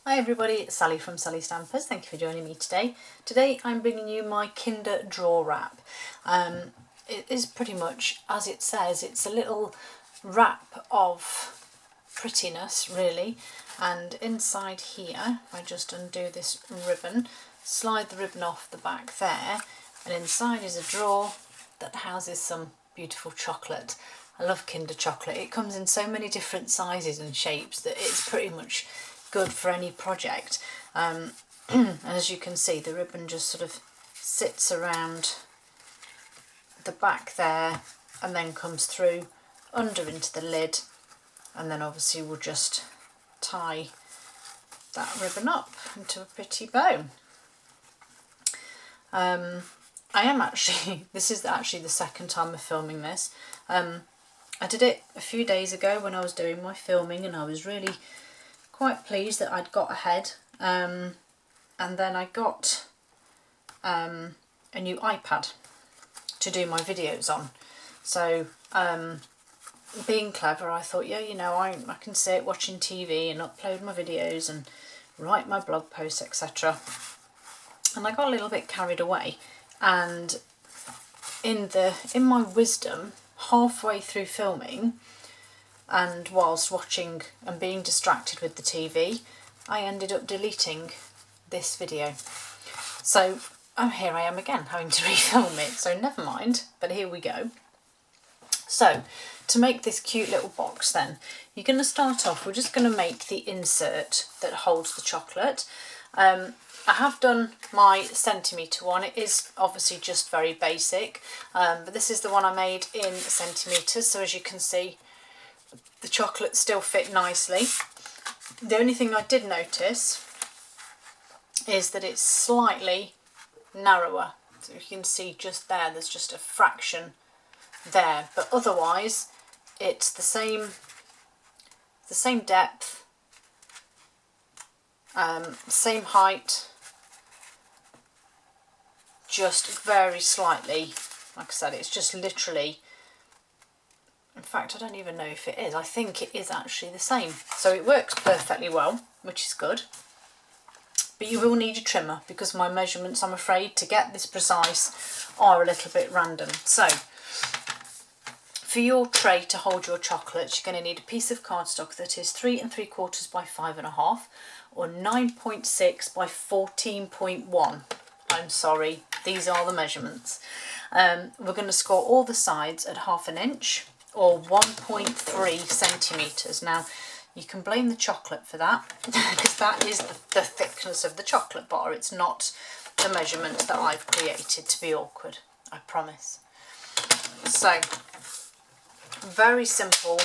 Hi everybody, it's Sally from Sally Stampers. Thank you for joining me today. Today I'm bringing you my Kinder drawer wrap. It is pretty much as it says, it's a little wrap of prettiness really, and inside here, if I just undo this ribbon, slide the ribbon off the back there, and inside is a drawer that houses some beautiful chocolate. I love Kinder chocolate. It comes in so many different sizes and shapes that it's pretty much good for any project. And as you can see, the ribbon just sort of sits around the back there and then comes through under into the lid, and then obviously we'll just tie that ribbon up into a pretty bow. I am actually, this is actually the second time of filming this. I did it a few days ago when I was doing my filming, and I was really quite pleased that I'd got ahead, and then I got a new iPad to do my videos on. So being clever, I thought, yeah, you know, I can sit watching TV and upload my videos and write my blog posts, etc. And I got a little bit carried away, and in my wisdom, halfway through filming and whilst watching and being distracted with the TV, I ended up deleting this video. So here I am again having to refilm it, so never mind, but here we go. So to make this cute little box then, you're going to start off, we're just going to make the insert that holds the chocolate. I have done my centimetre one. It is obviously just very basic, but this is the one I made in centimetres, so as you can see the chocolate still fit nicely. The only thing I did notice is that it's slightly narrower, so you can see just there's just a fraction there, but otherwise it's the same depth, same height, just very slightly, like I said, it's just literally, in fact I don't even know if it is, I think it is actually the same, so it works perfectly well, which is good. But you will need a trimmer because my measurements, I'm afraid, to get this precise are a little bit random. So for your tray to hold your chocolates, you're going to need a piece of cardstock that is 3 3/4 by 5.5 or 9.6 by 14.1. I'm sorry, these are the measurements. We're going to score all the sides at 1/2 inch or 1.3 centimetres. Now you can blame the chocolate for that because that is the thickness of the chocolate bar. It's not the measurement that I've created to be awkward, I promise. So very simple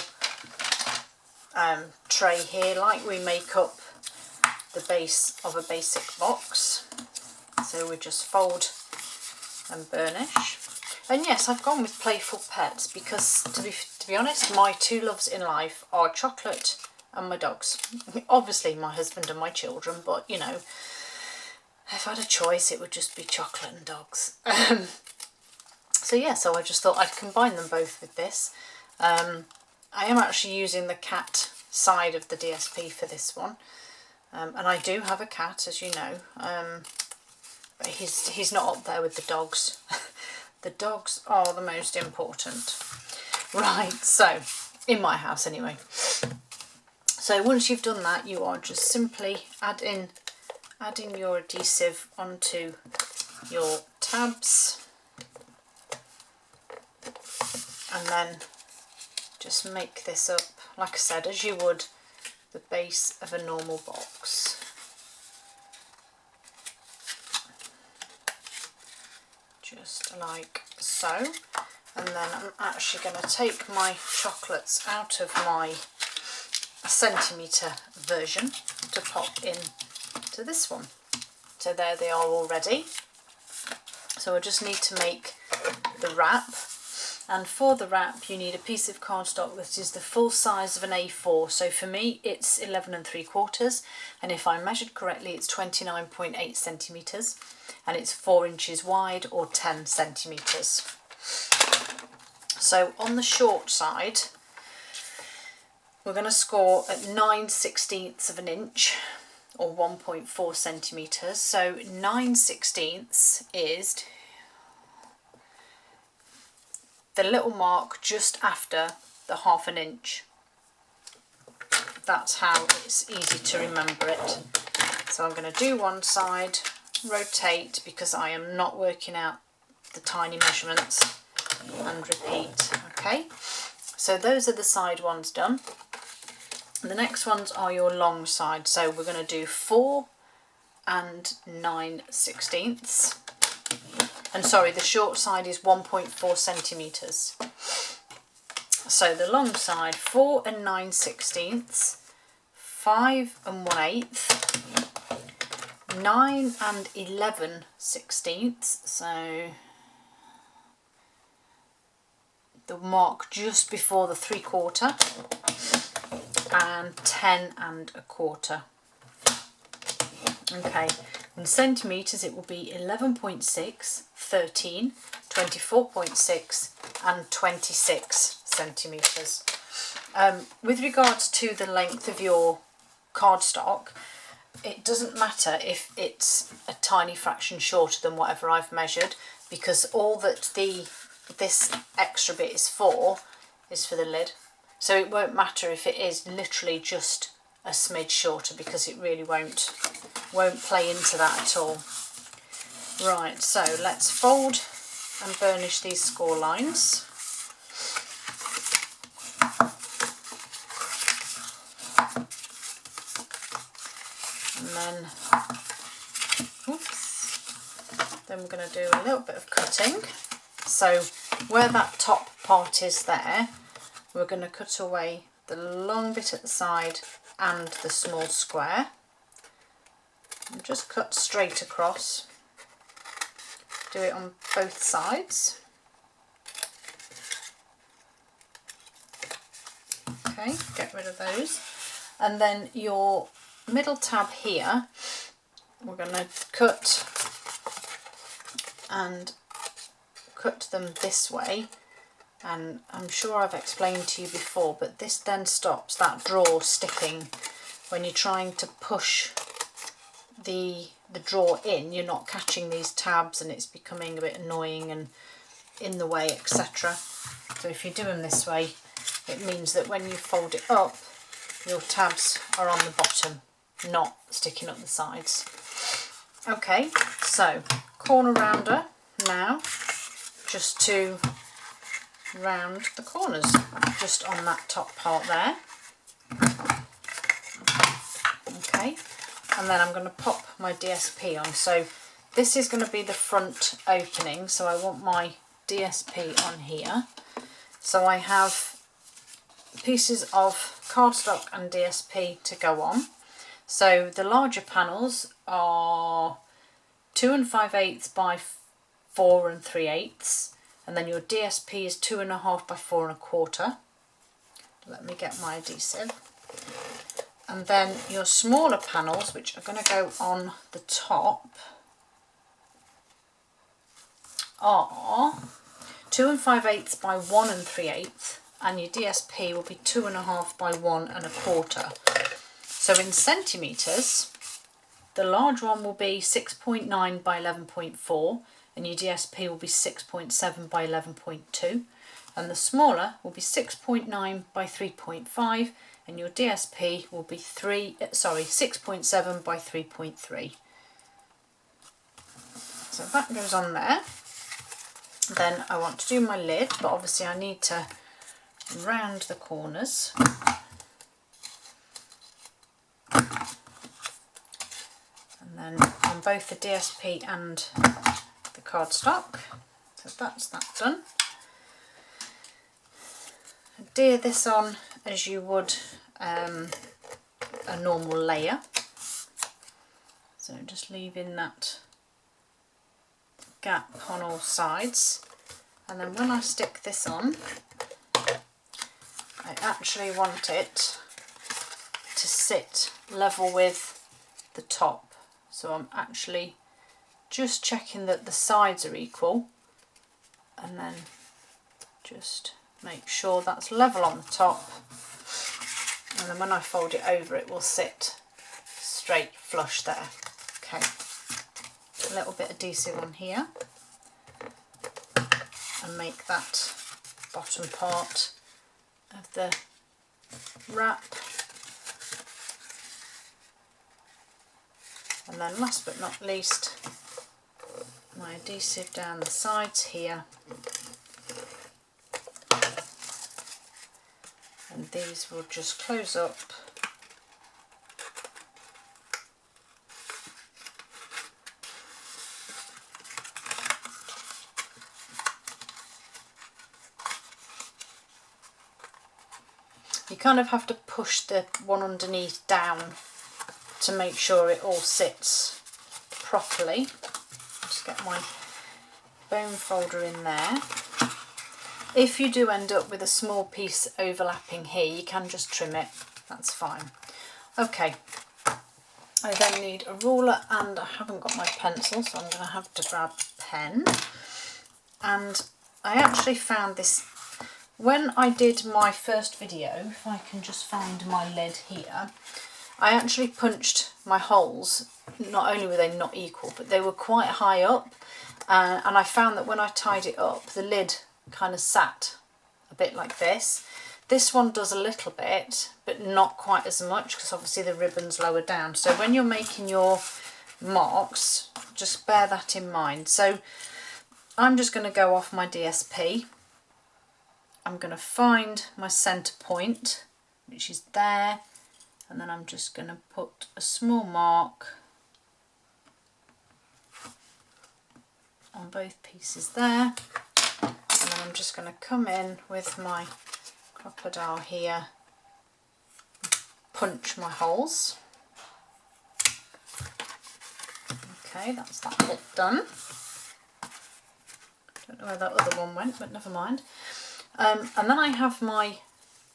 tray here, like we make up the base of a basic box. So we just fold and burnish. And yes, I've gone with Playful Pets because to be honest, my two loves in life are chocolate and my dogs. Obviously my husband and my children, but you know, if I had a choice it would just be chocolate and dogs. So yeah, so I just thought I'd combine them both with this. I am actually using the cat side of the DSP for this one, and I do have a cat, as you know, but he's not up there with the dogs. The dogs are the most important. Right, so in my house anyway. So once you've done that, you are just simply adding your adhesive onto your tabs, and then just make this up, like I said, as you would the base of a normal box. Just like so. And then I'm actually going to take my chocolates out of my centimetre version to pop in to this one. So there they are already. So I just need to make the wrap, and for the wrap you need a piece of cardstock that is the full size of an A4. So for me it's 11 3/4, and if I measured correctly it's 29.8 centimetres, and it's 4 inches wide or 10 centimetres. So on the short side we're going to score at 9/16 of an inch or 1.4 centimetres. So 9/16 is the little mark just after the 1/2 inch. That's how it's easy to remember it. So I'm going to do one side, rotate, because I am not working out the tiny measurements, and repeat. Okay, so those are the side ones done. And the next ones are your long side. So we're going to do 4 and 9/16. And sorry, the short side is 1.4 centimetres. So the long side, 4 and 9/16, 5 and 1/8, 9 and 11/16. So the mark just before the 3/4, and 10 and 1/4. Okay, in centimetres it will be 11.6, 13, 24.6 and 26 centimetres. With regards to the length of your cardstock, it doesn't matter if it's a tiny fraction shorter than whatever I've measured, because all that this extra bit is for the lid. So it won't matter if it is literally just a smidge shorter, because it really won't play into that at all. Right, so let's fold and burnish these score lines. And then, then we're going to do a little bit of cutting. So where that top part is there, we're going to cut away the long bit at the side and the small square. And just cut straight across. Do it on both sides. Okay, get rid of those. And then your middle tab here, we're going to cut them this way. And I'm sure I've explained to you before, but this then stops that drawer sticking when you're trying to push the drawer in. You're not catching these tabs and it's becoming a bit annoying and in the way, etc. So if you do them this way, it means that when you fold it up, your tabs are on the bottom, not sticking up the sides. Okay, so corner rounder now, just to round the corners just on that top part there. Okay, and then I'm going to pop my DSP on. So this is going to be the front opening, so I want my DSP on here. So I have pieces of cardstock and DSP to go on. So the larger panels are 2 5/8 by 4 3/8, and then your DSP is 2 1/2 by 4 1/4. Let me get my adhesive. And then your smaller panels, which are going to go on the top, are 2 5/8 by 1 3/8, and your DSP will be 2 1/2 by 1 1/4. So in centimetres, the large one will be 6.9 by 11.4, and your DSP will be 6.7 by 11.2, and the smaller will be 6.9 by 3.5, and your DSP will be 6.7 by 3.3. So that goes on there. Then I want to do my lid, but obviously I need to round the corners. And then on both the DSP and the cardstock. So that's that done. Adhere this on as you would a normal layer. So just leaving that gap on all sides. And then when I stick this on, I actually want it to sit level with the top. So I'm actually just checking that the sides are equal, and then just make sure that's level on the top, and then when I fold it over it will sit straight flush there. Okay, a little bit of adhesive on here and make that bottom part of the wrap. And then last but not least, my adhesive down the sides here. And these will just close up. You kind of have to push the one underneath down to make sure it all sits properly. Just get my bone folder in there. If you do end up with a small piece overlapping here, you can just trim it, that's fine. Okay, I then need a ruler, and I haven't got my pencil, so I'm going to have to grab a pen. And I actually found this when I did my first video. If I can just find my lid here, I actually punched my holes. Not only were they not equal, but they were quite high up, and I found that when I tied it up, the lid kind of sat a bit like this. This one does a little bit, but not quite as much, because obviously the ribbon's lower down. So when you're making your marks, just bear that in mind. So I'm just going to go off my DSP. I'm going to find my centre point, which is there, and then I'm just going to put a small mark on both pieces there, and then I'm just going to come in with my crocodile here, punch my holes. Okay, that's that bit done. Don't know where that other one went, but never mind. And then I have my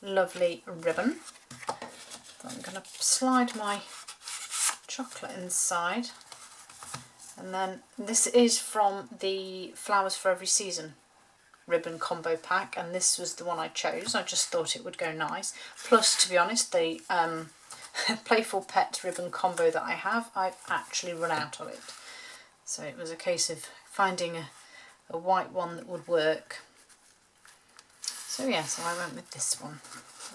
lovely ribbon. So I'm going to slide my chocolate inside, and then this is from the Flowers for Every Season ribbon combo pack, and this was the one I chose. I just thought it would go nice. Plus, to be honest, the Playful Pet ribbon combo that I have, I've actually run out of it. So it was a case of finding a white one that would work. So yeah, so I went with this one,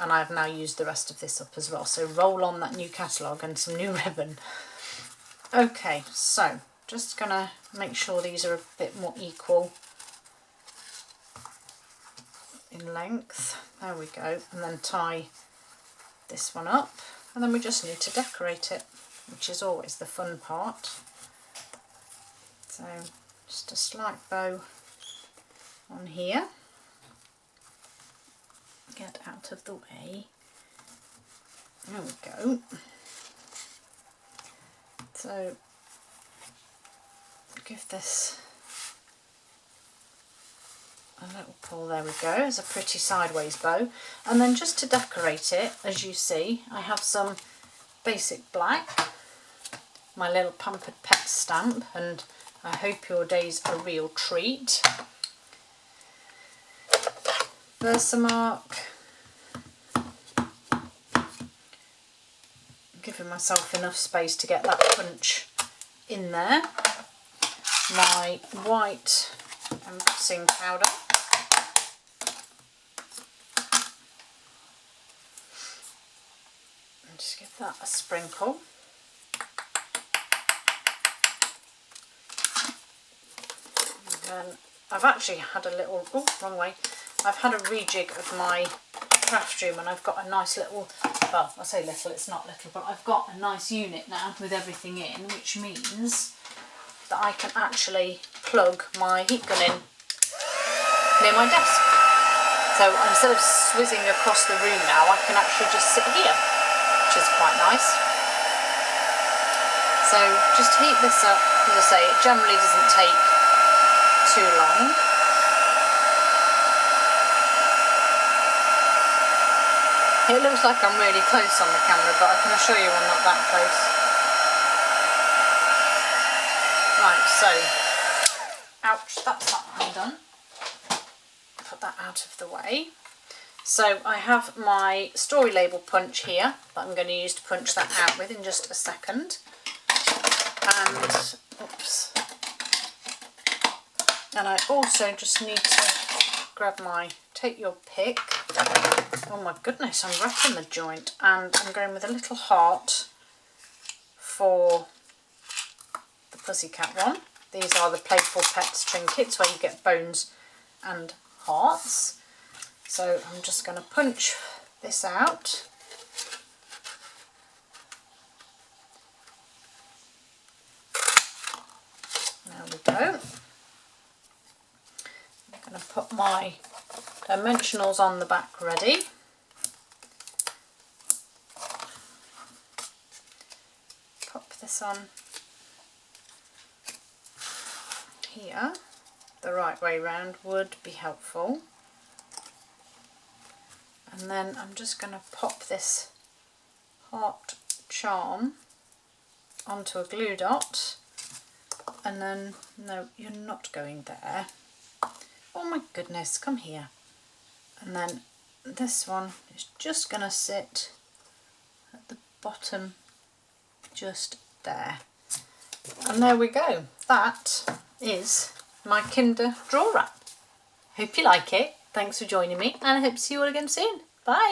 and I've now used the rest of this up as well. So roll on that new catalogue and some new ribbon. Okay, so just gonna make sure these are a bit more equal in length. There we go, and then tie this one up, and then we just need to decorate it, which is always the fun part. So just a slight bow on here. Get out of the way. There we go. So give this a little pull. There we go. It's a pretty sideways bow. And then just to decorate it, as you see, I have some basic black, my little Pampered Pet stamp, and I hope your day's a real treat. Versamark, giving myself enough space to get that punch in there. My white embossing powder, and just give that a sprinkle. And then I've actually had a little, oh, wrong way. I've had a rejig of my craft room, and I've got a nice little, well, I say little, it's not little, but I've got a nice unit now with everything in, which means that I can actually plug my heat gun in near my desk. So instead of whizzing across the room now, I can actually just sit here, which is quite nice. So just heat this up. As I say, it generally doesn't take too long. It looks like I'm really close on the camera, but I can assure you I'm not that close. Right, so, ouch, that's that one done. Put that out of the way. So I have my story label punch here that I'm going to use to punch that out with in just a second. And, oops. And I also just need to grab my Take Your Pick. Oh my goodness, I'm wrapping the joint. And I'm going with a little heart for the Pussycat one. These are the Playful Pets trinkets where you get bones and hearts. So I'm just going to punch this out. There we go. I'm going to put my dimensionals on the back ready. Pop this on here. The right way round would be helpful. And then I'm just going to pop this heart charm onto a glue dot. And then, no, you're not going there. Oh my goodness, come here. And then this one is just going to sit at the bottom, just there. And there we go. That is my Kinder drawer wrap. Hope you like it. Thanks for joining me, and I hope to see you all again soon. Bye.